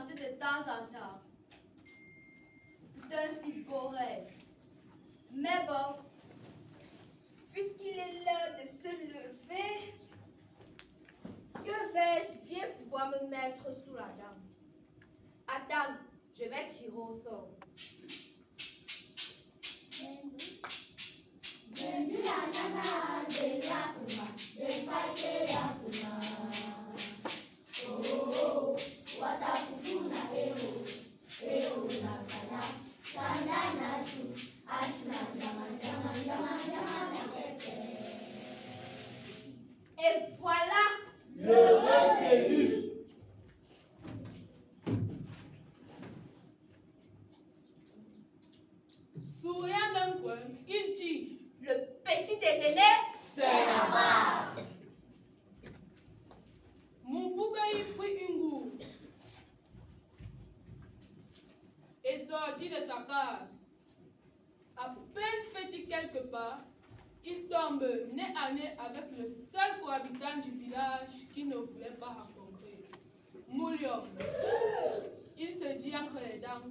chanter de temps en temps. C'est un si beau rêve. Mais bon, puisqu'il est l'heure de se lever, que vais-je bien pouvoir me mettre sous la dent? Attends, je vais tirer au sort. Et voilà l'heureux élu. Souriant d'un coin, il dit: le petit déjeuner, C'est la base. Mon poupée prit une gourde et sortit de sa case. À peine fait-il quelques pas, il tombe nez à nez avec le seul cohabitant du village qui ne voulait pas rencontrer, Moulium. Il se dit entre les dents: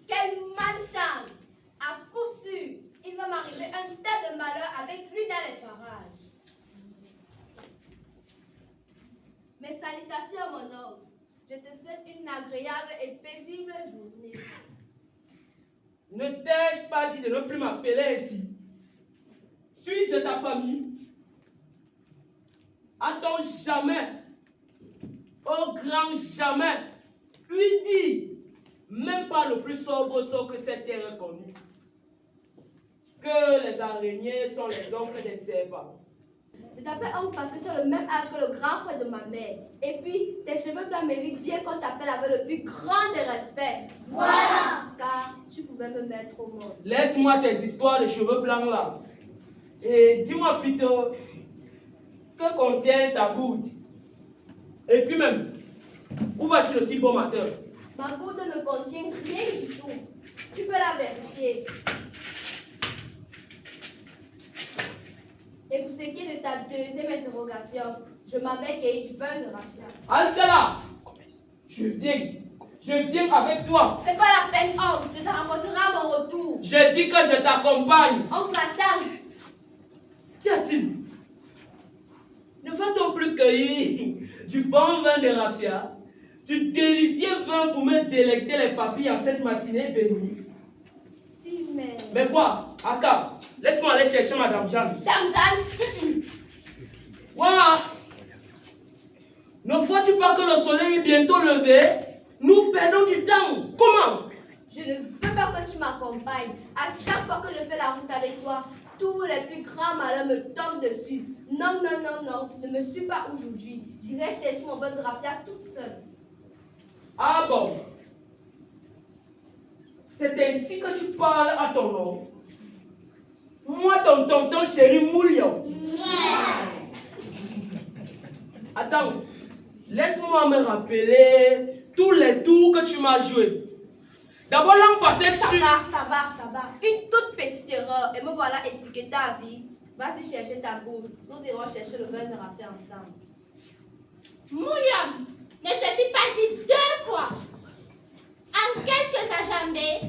quelle malchance! À coup sûr, il va m'arriver un tas de malheur avec lui dans les parages. Mes salutations, mon oncle. Je te souhaite une agréable et paisible journée. Ne t'ai-je pas dit de ne plus m'appeler ainsi? Suis-je de ta famille? A-t-on jamais, au grand jamais, eu dit, même pas le plus sobre sort que cette terre est connue, que les araignées sont les oncles des serpents? Je t'appelle oncle parce que tu as le même âge que le grand frère de ma mère. Et puis, tes cheveux blancs méritent bien qu'on t'appelle avec le plus grand des respects. Voilà! Car tu pouvais me mettre au monde. Laisse-moi tes histoires de cheveux blancs là. Et dis-moi plutôt, que contient ta goutte? Et puis même, où vas-tu le si bon matin? Ma goutte ne contient rien du tout. Tu peux la vérifier. Et pour ce qui est de ta deuxième interrogation, je m'avais cueilli du vin de raffia. Halte là! Je viens avec toi. C'est pas la peine, oncle. Je te rencontrerai à mon retour. Je dis que je t'accompagne. Oncle, attends. Qu'y a-t-il? Ne va-t-on plus cueillir du bon vin de raffia, du délicieux vin pour me délecter les papilles en cette matinée bénie? Si, mais... Mais quoi? Aka, laisse-moi aller chercher Madame Jeanne. Dame Jeanne. Ouah! Ne vois-tu pas que le soleil est bientôt levé? Nous perdons du temps. Comment? Je ne veux pas que tu m'accompagnes. À chaque fois que je fais la route avec toi, tous les plus grands malheurs me tombent dessus. Non, non, non, non, ne me suis pas aujourd'hui. J'irai chercher mon bon raffia toute seule. Ah bon? C'est ainsi que tu parles à ton nom? Moi, ton tonton chéri Moulion. Attends, laisse-moi me rappeler tous les tours que tu m'as joués. D'abord, l'an passé, tu... Ça va. Une toute petite erreur et me voilà étiquetée à vie. Vas-y chercher ta boule. Nous irons chercher le vin de raffia ensemble. Moulium ne se fit pas dit 2 fois. En quelques enjambées,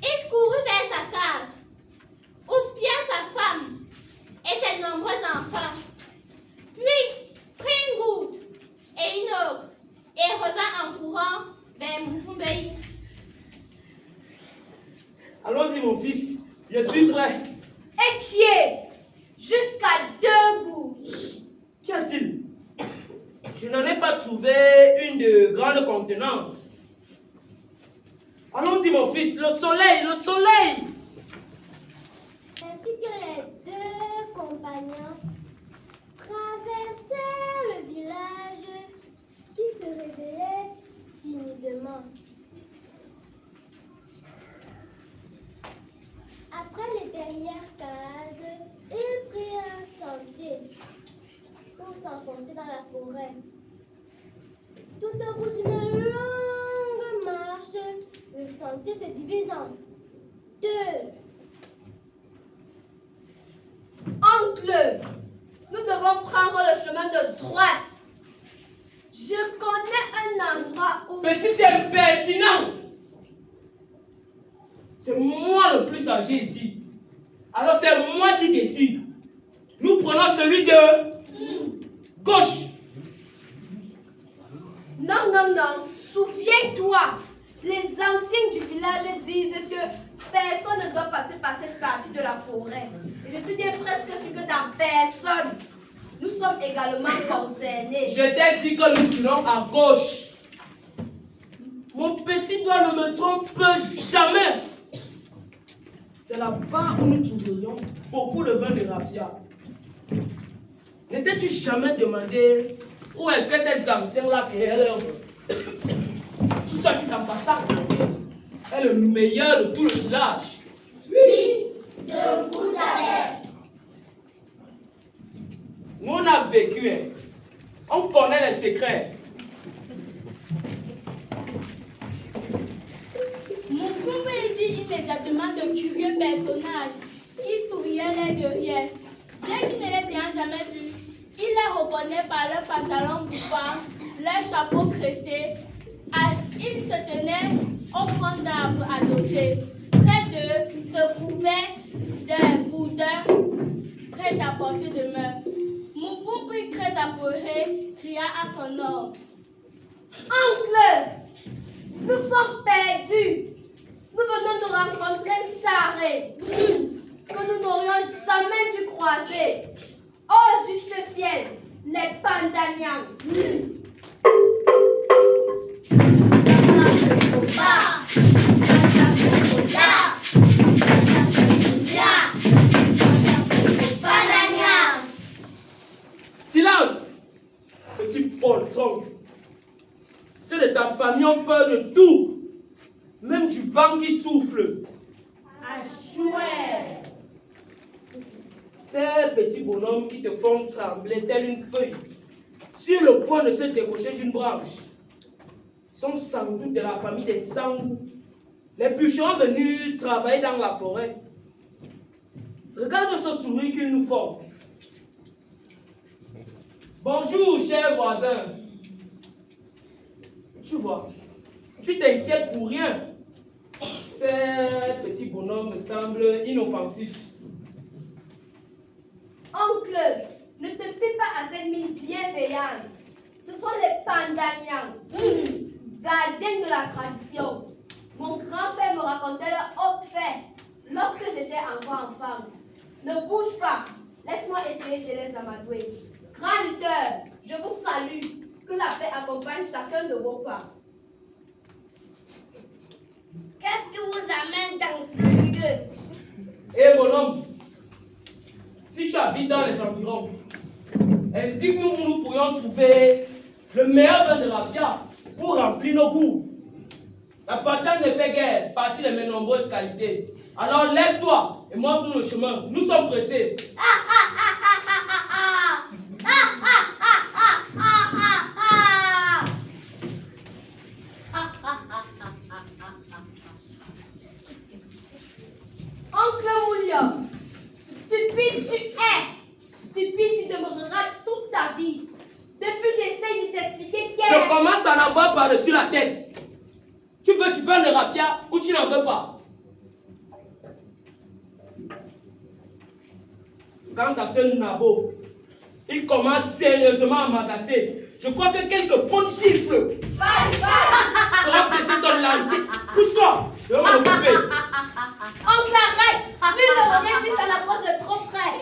il courut vers sa case, houspilla sa femme et ses nombreux enfants, puis prit une goutte et une autre et revint en courant vers Moufumbei. Allons-y, mon fils, je suis prêt. Inquiet! Jusqu'à 2 gouttes. Qu'y a-t-il? Je n'en ai pas trouvé une de grande contenance. Allons-y, mon fils, le soleil, le soleil! Ainsi que les 2 compagnons traversèrent le village qui se réveillait timidement. Après les dernières cases, ils prirent un sentier pour s'enfoncer dans la forêt. Tout au bout d'une longue marche, le sentier se divise en 2. Oncle, nous devons prendre le chemin de droite. Je connais un endroit où... Petit impertinent. C'est moi le plus âgé ici. Alors c'est moi qui décide. Nous prenons celui de gauche. Non, non, non. Souviens-toi. Les anciens du village disent que personne ne doit passer par cette partie de la forêt. Et je suis bien presque sûre que dans personne, nous sommes également concernés. Je t'ai dit que nous irons à gauche. Mon petit doigt ne me trompe jamais. C'est là-bas où nous trouverions beaucoup de vin de raffia. N'étais-tu jamais demandé où est-ce que ces anciens-là payaient leur vin? Tout ça qui t'en passe est le meilleur de tout le village. Oui, de vous avec. Nous on a vécu, hein. On connaît les secrets. Mon père vit immédiatement de curieux personnages qui souriaient l'air de rien. Bien qu'il ne les ait jamais vus, il les reconnaît par leurs pantalons bouffants, leurs chapeaux cressés. Ils se tenaient au tronc d'arbre adossé. Près d'eux se trouvait des boudins prêts à portée de main. Mon père, très apeuré, cria à son homme. Oncle, nous sommes perdus. Nous venons de rencontrer Charret, que nous n'aurions jamais dû croiser. Oh, juste ciel, les Pandanians. Silence, petit poltron. Ceux de ta famille ont peur de tout, même du vent qui souffle. Ah, chouette! Ces petits bonhommes qui te font trembler telle une feuille, sur le point de se décocher d'une branche, sont sans doute de la famille des Sangou, les bûcherons venus travailler dans la forêt. Regarde ce sourire qu'ils nous font. Bonjour, chers voisins. Tu vois, tu t'inquiètes pour rien. Ces petits bonhommes me semblent inoffensifs. Oncle, ne te fie pas à cette mine bienveillante. Ce sont les Pandanians, gardiens de la tradition. Mon grand-père me racontait leur haute fête lorsque j'étais encore enfant. Ne bouge pas, laisse-moi essayer de les amadouer. Grand lutteur, je vous salue. Que la paix accompagne chacun de vos pas. Qu'est-ce qui vous amène dans ce lieu? Eh bonhomme, si tu habites dans les environs, indique-nous où nous pourrions trouver le meilleur vin de raffia pour remplir nos goûts. La patience ne fait guère partie de mes nombreuses qualités. Alors lève-toi et montre-nous le chemin. Nous sommes pressés. Oncle William, stupide tu es. Stupide tu demeureras toute ta vie. Depuis j'essaye de t'expliquer Je commence à en avoir par-dessus la tête. Tu veux du vin de raffia ou tu n'en veux pas? Quant à ce Nabo, il commence sérieusement à m'agacer. Je crois que quelques bonnes chiffres feront cesser son langue. Pousse-toi, je vais m'occuper. Oncle, arrête. Lui me regarde si ça l'approche de trop près.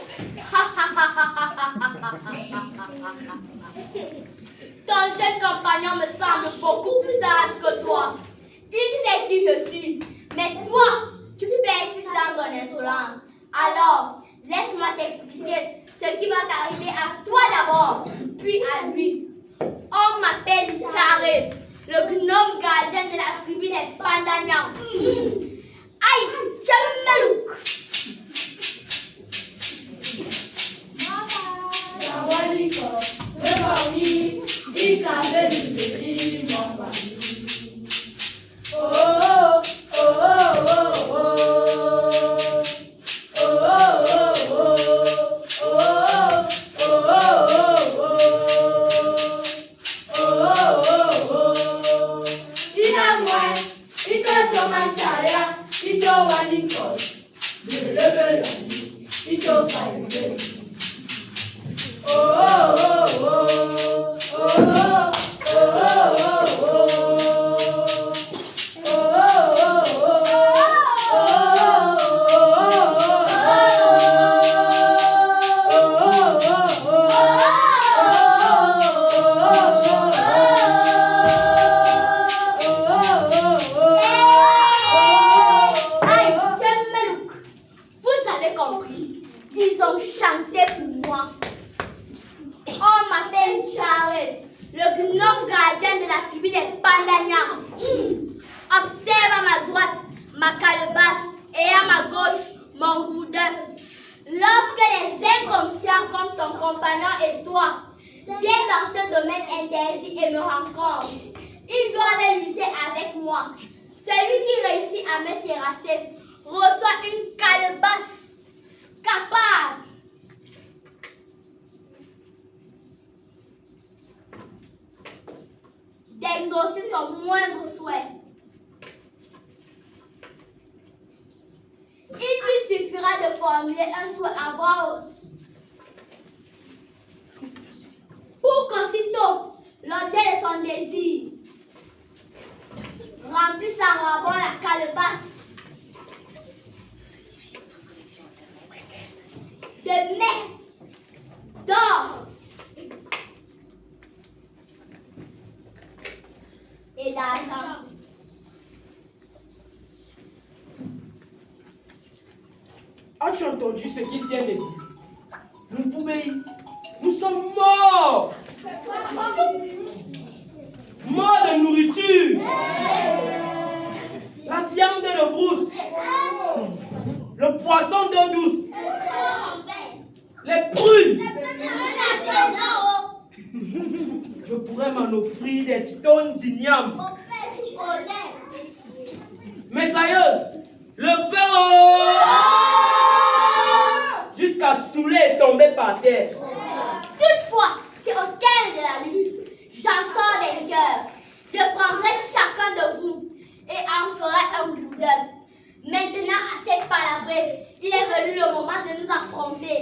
Ton jeune compagnon me semble beaucoup plus sage que toi. Il sait qui je suis. Mais toi, tu persistes dans ton insolence. Alors, laisse-moi t'expliquer ce qui va t'arriver à toi d'abord, puis à lui. On m'appelle Charé, le gnome gardien de la tribu des Pandanians. Aïe, Tchamalouk. Oh, Ito Chomanchaya, Ito Wanikos, Lelebelani, Ito Faide. Oh, oh, oh, oh, oh, oh, oh, oh. Ils ont chanté pour moi. On m'appelle Charles, le gnome gardien de la tribu des Pandania. Observe à ma droite ma calebasse et à ma gauche mon gourdin. Lorsque les inconscients comme ton compagnon et toi viennent dans ce domaine interdit et me rencontrent, ils doivent lutter avec moi. Celui qui réussit à me terrasser reçoit une calebasse capable d'exaucer son moindre souhait. Il lui suffira de formuler un souhait à voix haute pour qu'aussitôt l'objet de son désir remplisse en ravant la calebasse de mer, d'or et d'argent. As-tu entendu ce qu'il vient de dire? Nous sommes morts! Morts de nourriture! La viande de brousse! Le poisson d'eau douce! Les prunes! Je pourrais m'en offrir des tonnes d'igname. Mes aïeux, le fer jusqu'à saouler et tomber par terre. Toutefois, si au terme de la lutte, j'en sors vainqueur, je prendrai chacun de vous et en ferai un boudin. Maintenant, assez palabré, il est venu le moment de nous affronter.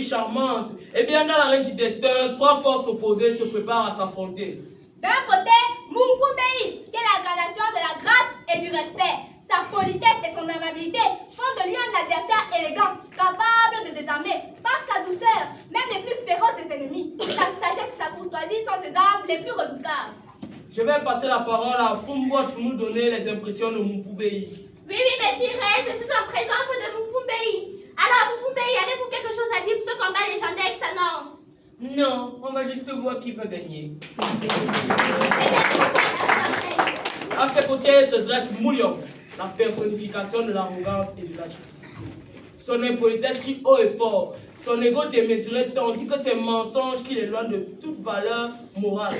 Charmante. Et bien dans la reine du destin, trois forces opposées se préparent à s'affronter. D'un côté, Mumpumbei, qui est la gradation de la grâce et du respect. Sa politesse et son amabilité font de lui un adversaire élégant, capable de désarmer par sa douceur, même les plus féroces des ennemis. Sa sagesse et sa courtoisie sont ses armes les plus redoutables. Je vais passer la parole à Fumbot pour nous donner les impressions de Mumpumbei. Oui, mes pires, je suis en présence de Mumpumbei. Alors, Mumpumbei, avez-vous quelque chose à dire pour ce combat légendaire qui s'annonce? Non, on va juste voir qui va gagner. À ses côtés se dresse Moulion, la personnification de l'arrogance et de la jalousie. Son impolitesse crie haut et fort, son ego démesuré tandis que ses mensonges qui l'éloignent de toute valeur morale.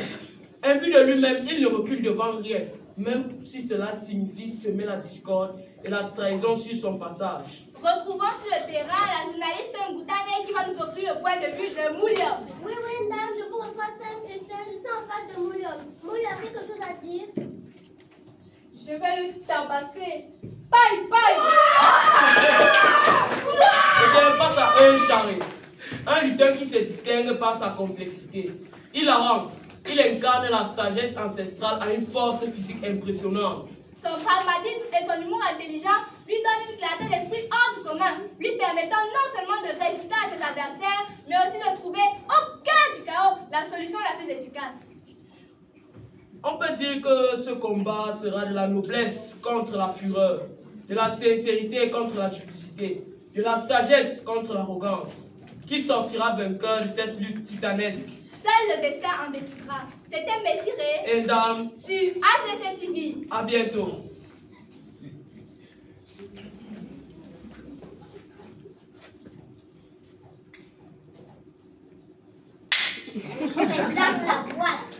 Imbu de lui-même, il ne recule devant rien, même si cela signifie semer la discorde et la trahison sur son passage. Retrouvons sur le terrain la journaliste Ngoutane qui va nous offrir le point de vue de Moulion. Oui, madame, je vous reçois 5 sur 5. Je suis en face de Moulion. Moulion, quelque chose à dire? Je vais le tabasser. Paille, paille. Eh bien, face à un charré, un lutteur qui se distingue par sa complexité. Il avance, il incarne la sagesse ancestrale à une force physique impressionnante. Son pragmatisme et son humour intelligent lui donnent une clarté d'esprit hors du commun, lui permettant non seulement de résister à ses adversaires, mais aussi de trouver au cœur du chaos la solution la plus efficace. On peut dire que ce combat sera de la noblesse contre la fureur, de la sincérité contre la duplicité, de la sagesse contre l'arrogance. Qui sortira vainqueur de cette lutte titanesque? Seul le destin en décidera. C'était Méphiré Et dame, sur HDC TV. à bientôt. Réclame la boîte.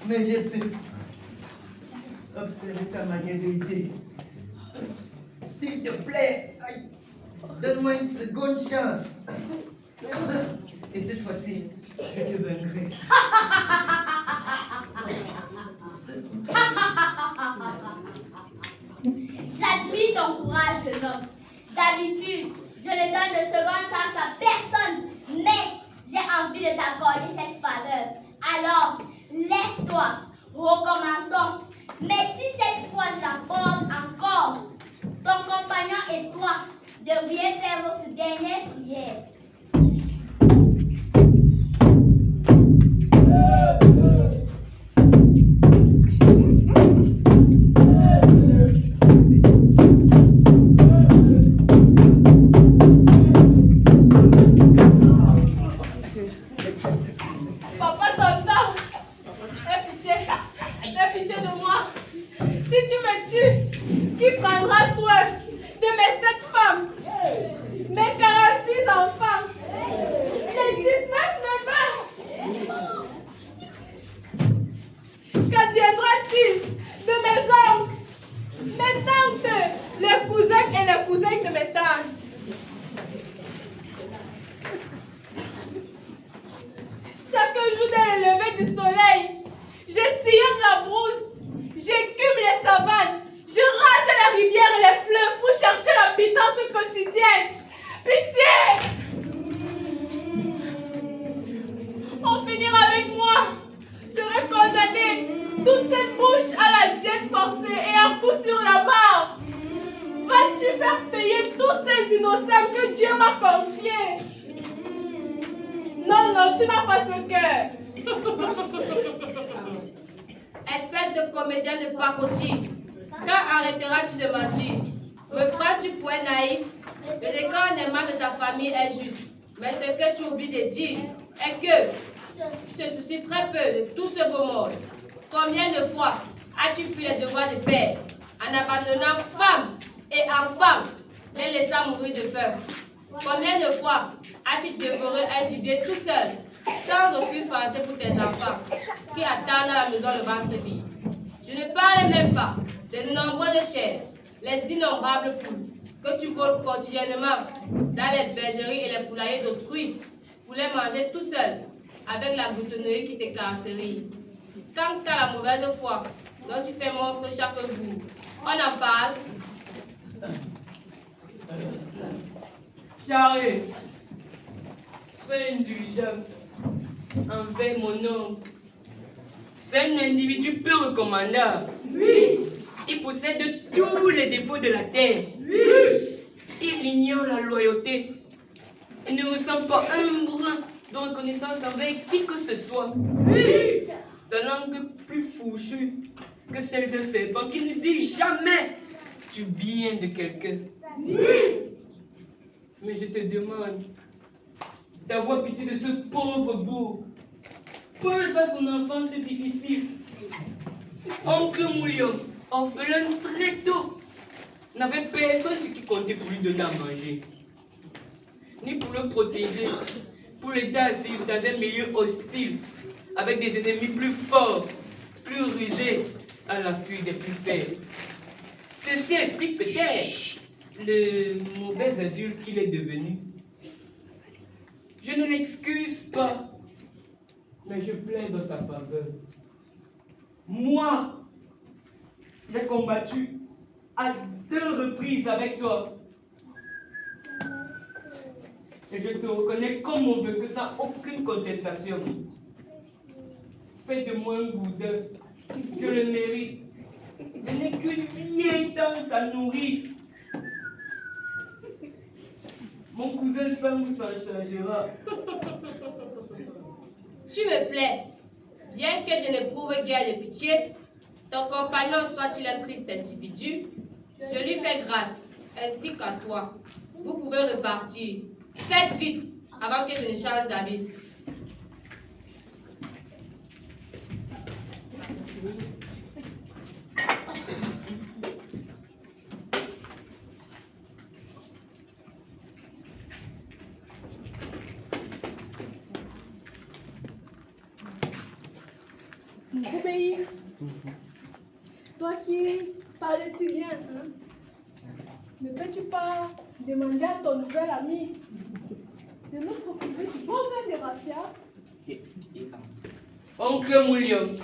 Mais je peux observer ta manière de lutter. S'il te plaît, aïe, donne-moi une seconde chance. Et cette fois-ci, je te vaincrai. J'admire ton courage, jeune homme. D'habitude, je ne donne de seconde chance à personne, mais j'ai envie de t'accorder cette faveur. Alors, lève-toi, recommençons. Mais si cette fois je l'aborde encore, ton compagnon et toi devriez faire votre dernière prière. Papa, tonton, aie pitié de moi. Si tu me tues, qui prendra soin de mes 7 femmes, mes 46 enfants, les 19 neveux? Qu'adviendra-t-il de mes oncles, mes tantes, les cousins et les cousines de mes tantes? Chaque jour dès le lever du soleil, je sillonne la brousse, j'écume les savanes, je rase les rivières et les fleuves pour chercher l'habitance quotidienne. Pitié! On finira avec moi, serait condamné, toute cette bouche à la diète forcée et un coup sur la mort. Vas-tu faire payer tous ces innocents que Dieu m'a confiés? Non, non, tu n'as pas ce cœur. Espèce de comédien de pacotille, quand arrêteras-tu de mentir? Me prends-tu pour un naïf? Le décornement de ta famille est juste, mais ce que tu oublies de dire est que tu te soucies très peu de tout ce beau monde. Combien de fois as-tu fui les devoirs de père en abandonnant femme et enfants, les laissant mourir de faim? Combien de fois as-tu dévoré un gibier tout seul, sans aucune pensée pour tes enfants, qui attendent à la maison le ventre vide? Je ne parle même pas des nombreuses chairs, les innombrables poules, que tu voles quotidiennement dans les bergeries et les poulaillers d'autrui, pour les manger tout seul, avec la gloutonnerie qui te caractérise. Quant à la mauvaise foi dont tu fais montre chaque jour, on en parle. Charles, sois indulgent envers mon oncle. C'est un individu peu recommandable. Oui. Il possède tous les défauts de la terre. Oui. Il ignore la loyauté. Il ne ressent pas un brin de reconnaissance envers qui que ce soit. Oui. Sa langue plus fourchue que celle de serpent qui ne dit jamais du bien de quelqu'un. Oui. Mais je te demande d'avoir pitié de ce pauvre bourg. Pense à son enfance difficile. Oncle Moulio, orphelin très tôt, n'avait personne qui comptait pour lui donner à manger, ni pour le protéger, pour l'aider à suivre dans un milieu hostile, avec des ennemis plus forts, plus rusés, à l'affût des plus faibles. Ceci explique peut-être le mauvais adulte qu'il est devenu. Je ne l'excuse pas, mais je plaide dans sa faveur. Moi, j'ai combattu à 2 reprises avec toi. Et je te reconnais comme mon vœu, que sans aucune contestation. Fais de moi un boudin, je le mérite. Je n'ai qu'une vieille tante à nourrir. Mon cousin Sam s'en chargera. Tu me plais. Bien que je n'éprouve guère de pitié, ton compagnon soit-il un triste individu, je lui fais grâce, ainsi qu'à toi. Vous pouvez repartir. Faites vite, avant que je ne change d'habit. Moukoubeï, toi qui parles si bien, hein, ne peux-tu pas demander à ton nouvel ami de nous proposer du bon vin de raffia? Oncle William,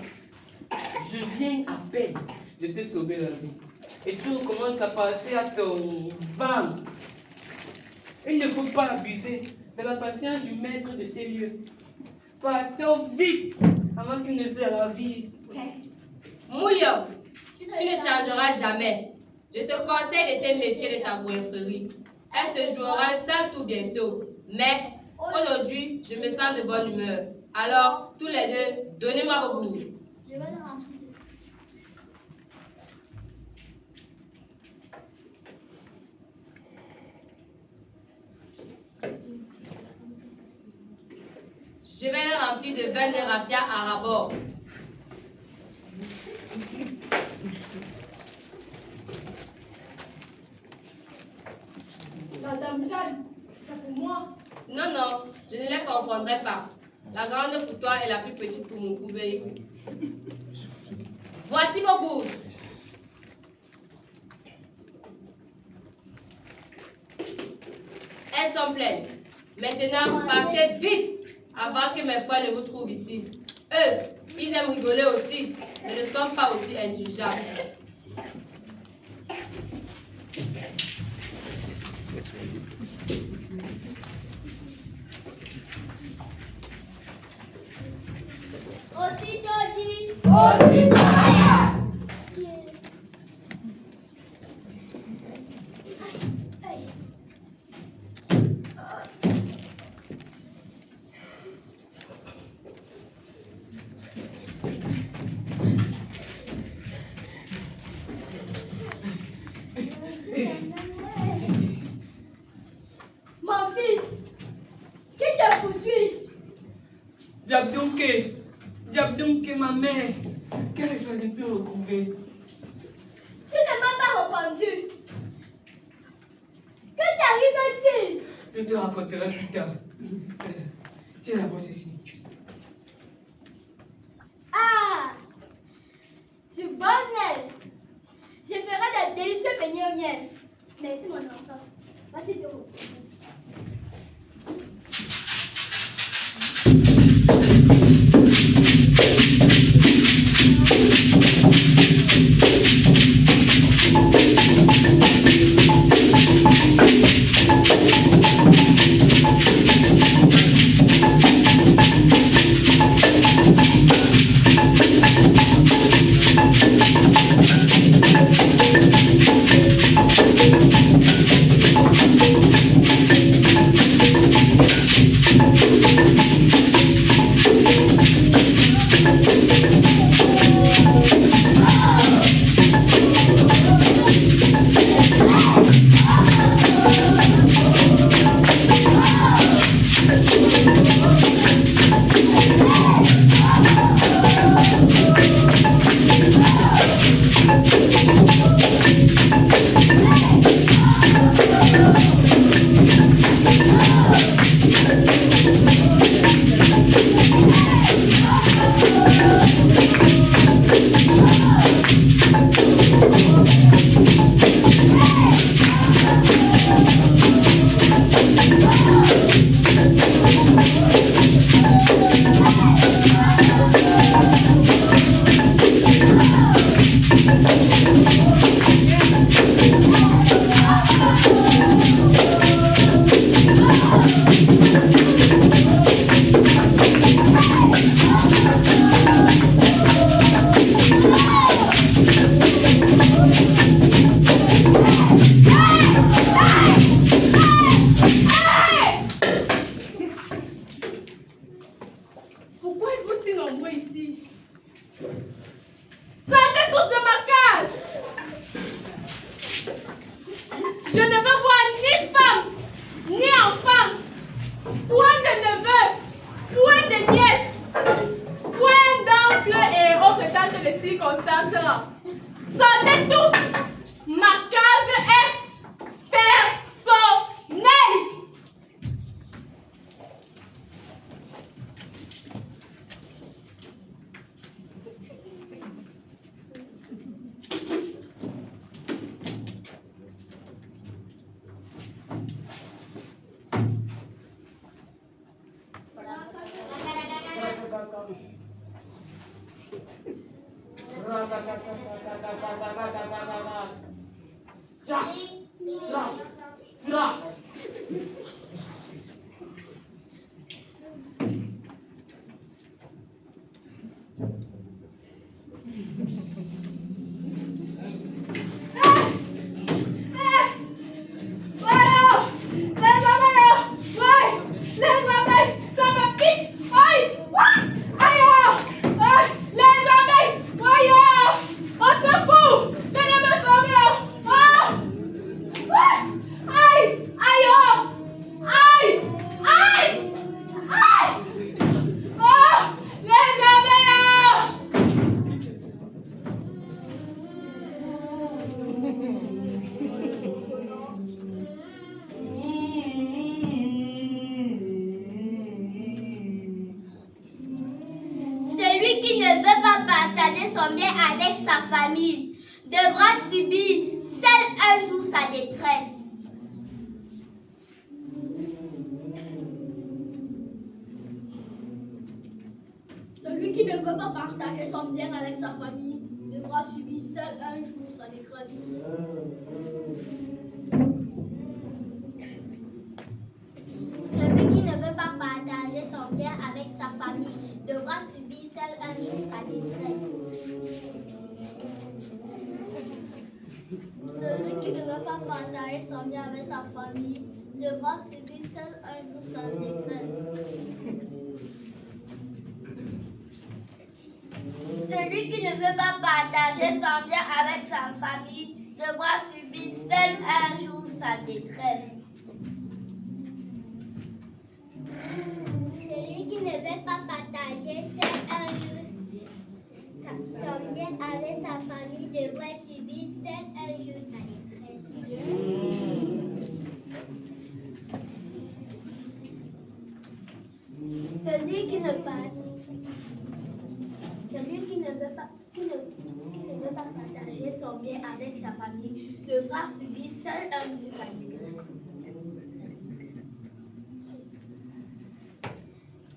je viens à peine de te sauver la vie. Et tu commences à passer à ton vin. Il ne faut pas abuser de la patience du maître de ces lieux. Partons vite avant qu'il ne se ravise. William, tu ne changeras jamais. Je te conseille de te méfier de ta goinfrerie. Elle te jouera sale tout bientôt. Mais aujourd'hui, je me sens de bonne humeur. Alors, tous les deux, donnez-moi vos goûts. Je vais le remplir. Je vais les remplir de vin de raffia à rabord. Madame Jeanne, c'est pour moi. Non, non, je ne les confondrai pas. La grande pour toi et la plus petite pour mon couvert. Voici vos goûts. Elles sont pleines. Maintenant, partez vite avant que mes frères ne vous trouvent ici. Eux, ils aiment rigoler aussi, mais ne sont pas aussi indulgents. Aussitôt dit. Aussitôt rien. Mon fils, qui te poursuit? Diabdouke, ma mère, quelle joie de te retrouver. Tu ne m'as pas répondu. Que t'arrive-t-il? Je te raconterai plus tard. Tiens d'abord ceci. Ah, du bon miel. Je ferai de délicieux beignets au miel. Merci mon enfant. Voici tout. Celui qui ne veut pas partager son bien avec sa famille devra subir seul un jour sa détresse. Celui qui ne veut pas partager son bien avec sa famille devra subir seul un jour sa détresse. Celui qui ne veut pas partager son bien avec sa famille devra subir seul un jour sa détresse. Celui qui ne veut pas partager son bien avec sa famille devra subir seul un jour sa détresse. Celui qui ne veut pas partager son bien avec sa famille devra subir seul un jour sa détresse. Celui qui ne veut pas partager seul un jour son bien avec sa famille devra subir seul un jour sa détresse. Celui qui ne veut pas partager son bien avec sa famille devra subir seul un jour sa détresse.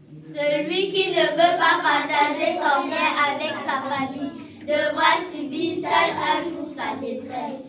Celui qui ne veut pas partager son bien avec sa famille devra subir seul un jour sa détresse.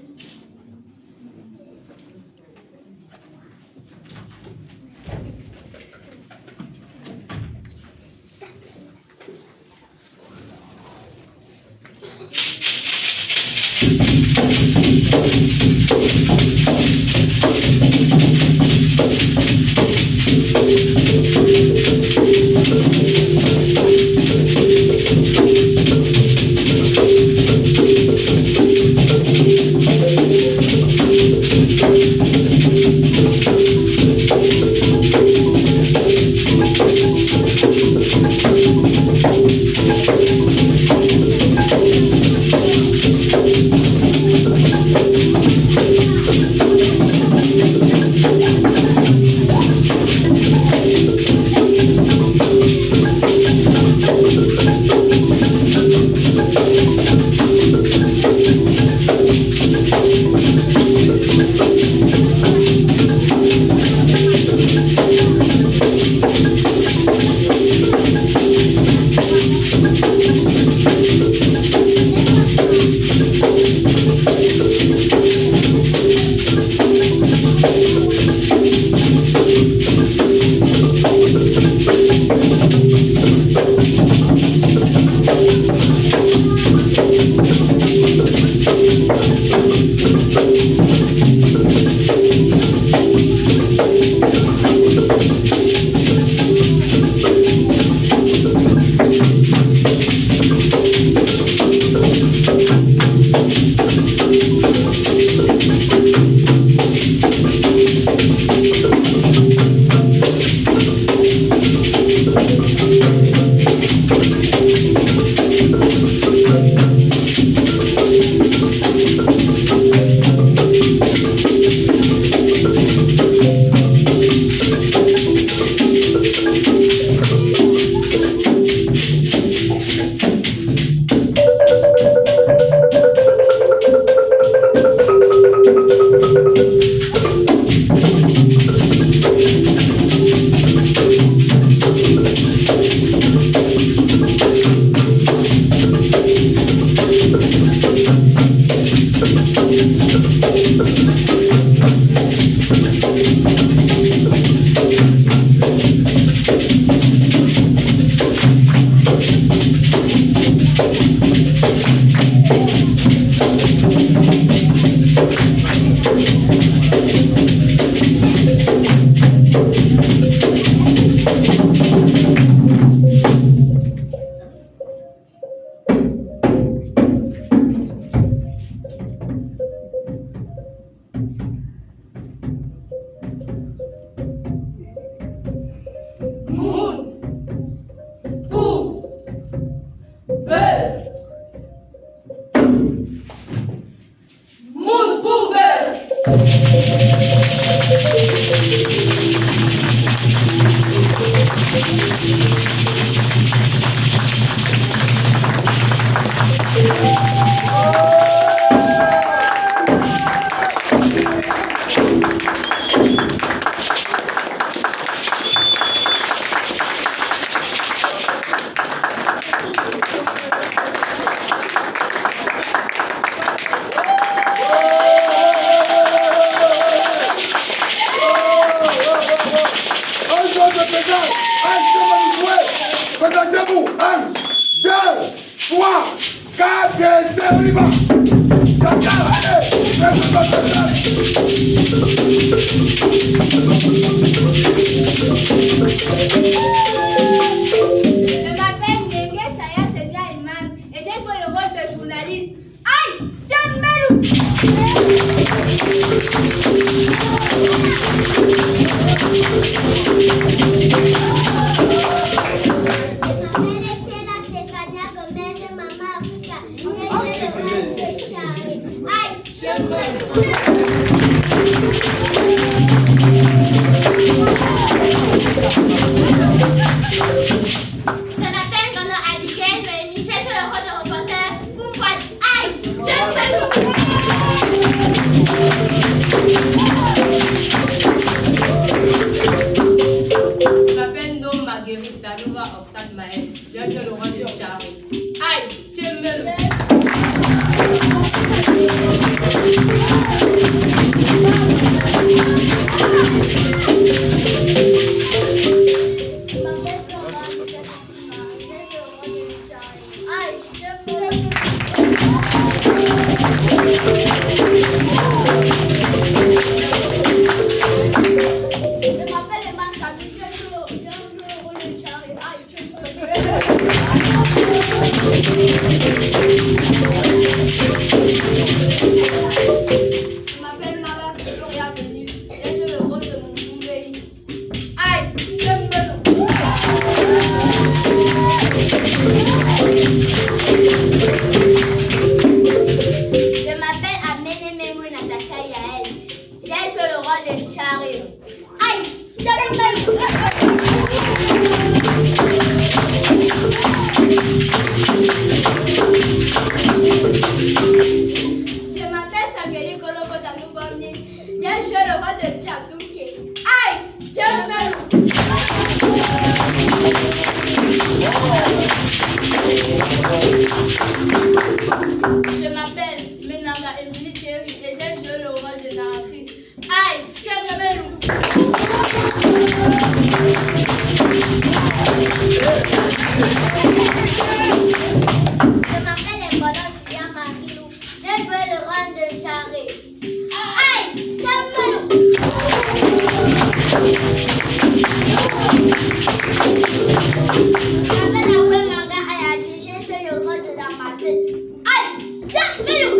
Présentez-vous. 1, 2, 3, 4 et c'est on y va. Chacun, allez. Je m'appelle Nengue Saya Sedia Iman et j'ai joué le rôle de journaliste. Aïe, Tchamelou! Je m'appelle Gono Abigail, mais je fais le rôle de reporter. Foufoine, aïe, Je m'appelle Nom Marguerite Danova Oxane Maël. J'ai joué le rôle de Charlie. Aïe, Tchamelou! Je m'appelle Mara Victoria Venus et j'ai joué le rôle de mon Boumbeï. Aïe, Tchamelou! Je m'appelle Amene Memou Natacha Yael. J'ai joué le rôle de Charlie. Aïe, Je m'appelle Samuel Kolobo Danou Bomni. J'ai joué le rôle de Tchadouké. Aïe, Tchamelou! Je m'appelle Menanga Emily Thierry et j'ai joué le rôle de narratrice. Aïe, Tchamelou! Je m'appelle Ebola Julien Marilou. J'ai joué le rôle de Charlie. Aïe, Tchamelou! Je m'appelle Aoué Manga Ayadi. J'ai joué le rôle de la Marseille. Aïe, Tchamelou!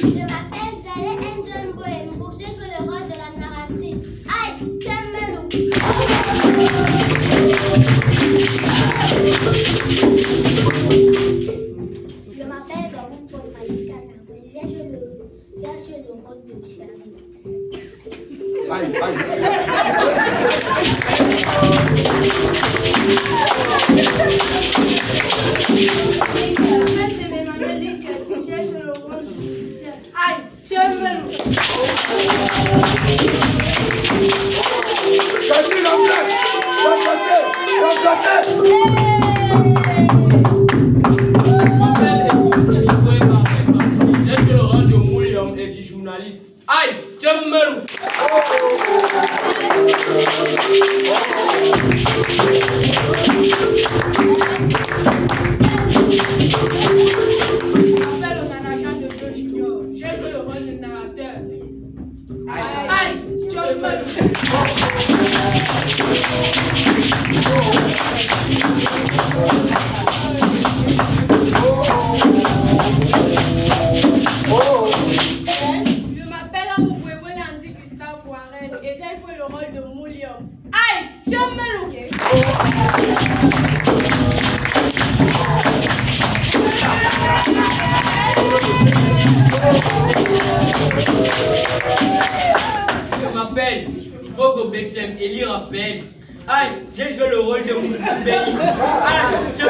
Je m'appelle Jalé Angel Boembouk. J'ai joué le rôle de la narratrice. Aïe, Tchamelou! Je m'appelle Baroum Paul Malika Narvé. J'ai joué le rôle de Charlie. Aïe, aïe. C'est Emmanuel Ligati, j'ai joué le rôle de musicien. Aïe, Tchamelou! Vas-y, remplace. Remplacez. Je m'appelle Amoubouébou Nandi Gustave Warren et j'ai joué le rôle de Moulium. Aïe, Chamelou! Je m'appelle Ifogo Betchem Eli Raphaël. Aïe, j'ai joué le rôle de mon pays. Aïe, je